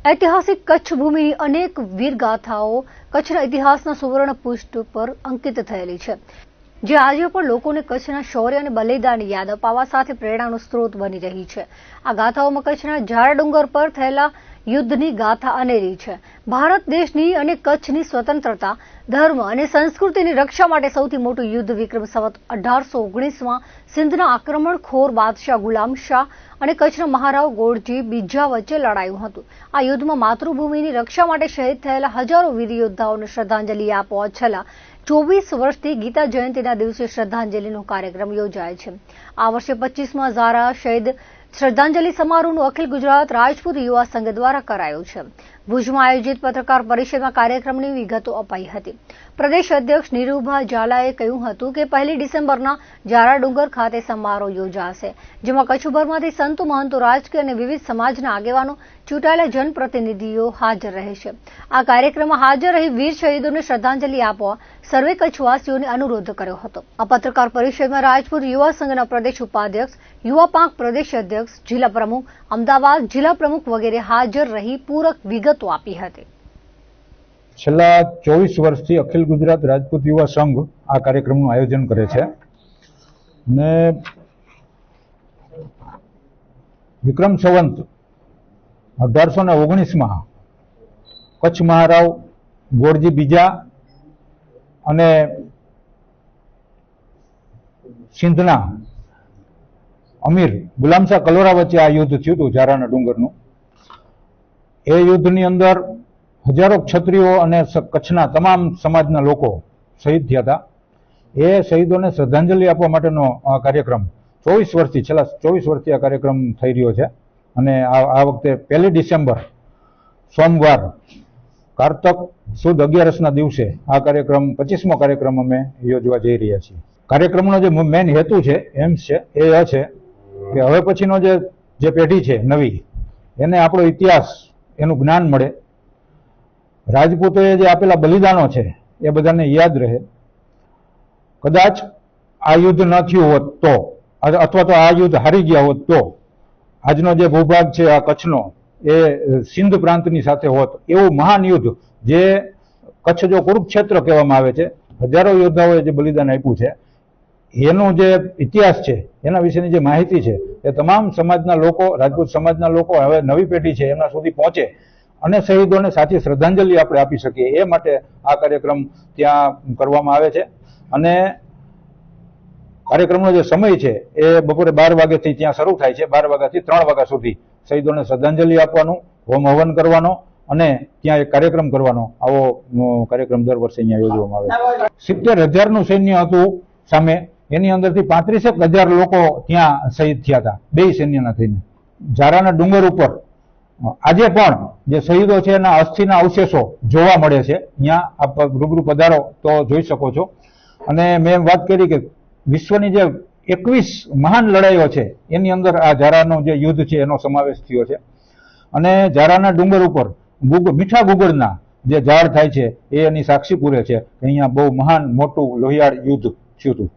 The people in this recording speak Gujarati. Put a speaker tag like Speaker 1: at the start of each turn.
Speaker 1: ઐતિહાસિક કચ્છ ભૂમિની અનેક વીરગાથાઓ કચ્છના ઇતિહાસના સુવર્ણ પૃષ્ઠ પર અંકિત થયેલી છે, જે આજે પણ લોકોને કચ્છના શૌર્ય અને બલિદાનની યાદ અપાવવા સાથે પ્રેરણાનો સ્ત્રોત બની રહી છે. આ ગાથાઓમાં કચ્છના ઝારા ડુંગર પર થયેલા યુદ્ધની ગાથા અનેરી છે. ભારત દેશની અને કચ્છની સ્વતંત્રતા, ધર્મ અને સંસ્કૃતિની રક્ષા માટે સૌથી મોટું યુદ્ધ વિક્રમ સંવત 1819માં સિંધના આક્રમણખોર બાદશાહ ગુલામ શાહ અને કચ્છના મહારાવ ગોળજી બીજા વચ્ચે લડાયું હતું. આ યુદ્ધમાં માતૃભૂમિની રક્ષા માટે શહીદ થયેલા હજારો વીર યોદ્ધાઓને શ્રદ્ધાંજલિ આપવા છેલ્લા 24 વર્ષથી ગીતા જયંતિના દિવસે શ્રદ્ધાંજલિનો કાર્યક્રમ યોજાય છે. આ વર્ષે 25મા ઝારા શહીદ શ્રદ્ધાંજલિ સમારોહનું અખિલ ગુજરાત રાજપૂત યુવા સંઘ દ્વારા કરાયું છે. ભુજમાં આયોજિત પત્રકાર પરિષદમાં કાર્યક્રમની વિગતો અપાઈ હતી. પ્રદેશ અધ્યક્ષ નીરુભા ઝાલાએ કહ્યું હતું કે 1 ડિસેમ્બરના ઝારા ડુંગર ખાતે સમારોહ યોજાશે, જેમાં કચ્છભરમાંથી સંતો, મહંતો, રાજકીય અને વિવિધ સમાજના આગેવાનો, ચૂંટાયેલા જનપ્રતિનિધિઓ હાજર રહેશે. આ કાર્યક્રમમાં હાજર રહી વીર શહીદોને શ્રદ્ધાંજલિ આપવા સર્વે કચ્છવાસીઓને અનુરોધ કર્યો હતો. આ પત્રકાર પરિષદમાં રાજપૂત યુવા સંઘના પ્રદેશ ઉપાધ્યક્ષ, યુવા પાંખ પ્રદેશ અધ્યક્ષ, જિલ્લા પ્રમુખ, અમદાવાદ જિલ્લા પ્રમુખ વગેરે હાજર રહી પૂરક વિગતો આપી હતી.
Speaker 2: છેલ્લા 24 વર્ષથી અખિલ ગુજરાત રાજપૂત યુવા સંઘ આ કાર્યક્રમનું આયોજન કરે છે ને વિક્રમ સંવત 1819માં કચ્છ મહારાવ ગોળજી બીજા અને સિંધના અમીર ગુલામશાહ કલોરા વચ્ચે આ યુદ્ધ થયું હતું ઝારાના ડુંગરનું. એ યુદ્ધની અંદર હજારો ક્ષત્રિયો અને કચ્છના તમામ સમાજના લોકો શહીદ થયા હતા. એ શહીદોને શ્રદ્ધાંજલિ આપવા માટેનો આ કાર્યક્રમ 24 વર્ષથી છેલ્લા 24 વર્ષથી આ કાર્યક્રમ થઈ રહ્યો છે. અને આ વખતે 1 ડિસેમ્બર સોમવાર કારતક સુદ 11ના દિવસે આ કાર્યક્રમ 25મો કાર્યક્રમ અમે યોજવા જઈ રહ્યા છીએ. કાર્યક્રમનો જે મેઇન હેતુ છે, એમ્સ છે, એ છે કે હવે પછીનો જે પેઢી છે નવી, એને આપણો ઇતિહાસ, એનું જ્ઞાન મળે, રાજપૂતોએ જે આપેલા બલિદાનો છે એ બધાને યાદ રહે. કદાચ આ યુદ્ધ ન થયું હોત તો, અથવા તો આ યુદ્ધ હારી ગયા હોત તો આજનો જે ભૂભાગ છે આ કચ્છનો એ સિંધ પ્રાંતની સાથે હોત. એવું મહાન યુદ્ધ જે કચ્છ જો કુરુક્ષેત્ર કહેવામાં આવે છે, હજારો યોદ્ધાઓએ જે બલિદાન આપ્યું છે, એનો જે ઇતિહાસ છે, એના વિશેની જે માહિતી છે એ તમામ સમાજના લોકો, રાજપૂત સમાજના લોકો, હવે નવી પેઢી છે એમના સુધી પહોંચે અને શહીદોને સાચી શ્રદ્ધાંજલિ આપણે આપી શકીએ એ માટે આ કાર્યક્રમ ત્યાં કરવામાં આવે છે. અને કાર્યક્રમનો જે સમય છે એ બપોરે 12 વાગ્યાથી ત્યાં શરૂ થાય છે. 12 વાગ્યાથી 3 વાગ્યા સુધી શહીદોને શ્રદ્ધાંજલિ આપવાનું, હોમ હવન કરવાનો અને ત્યાં એક કાર્યક્રમ કરવાનો, આવો કાર્યક્રમ દર વર્ષે અહીંયા યોજવામાં આવે છે. 70,000નું સૈન્ય હતું સામે, એની અંદરથી 35,000 લોકો ત્યાં શહીદ થયા હતા, બે સૈન્યના થઈને. ઝારાના ડુંગર ઉપર આજે પણ જે શહીદો છે એના અસ્થિના અવશેષો જોવા મળે છે. અહીંયા આપ રૂબરૂ પધારો તો જોઈ શકો છો. અને મેં વાત કરી કે વિશ્વની જે 21 મહાન લડાઈઓ છે એની અંદર આ ઝારાનું જે યુદ્ધ છે એનો સમાવેશ થયો છે. અને ઝારાના ડુંગર ઉપર મીઠા ગુગળના જે ઝાડ થાય છે એ એની સાક્ષી પૂરે છે. અહીંયા બહુ મહાન મોટું લોહિયાળ યુદ્ધ થયું હતું.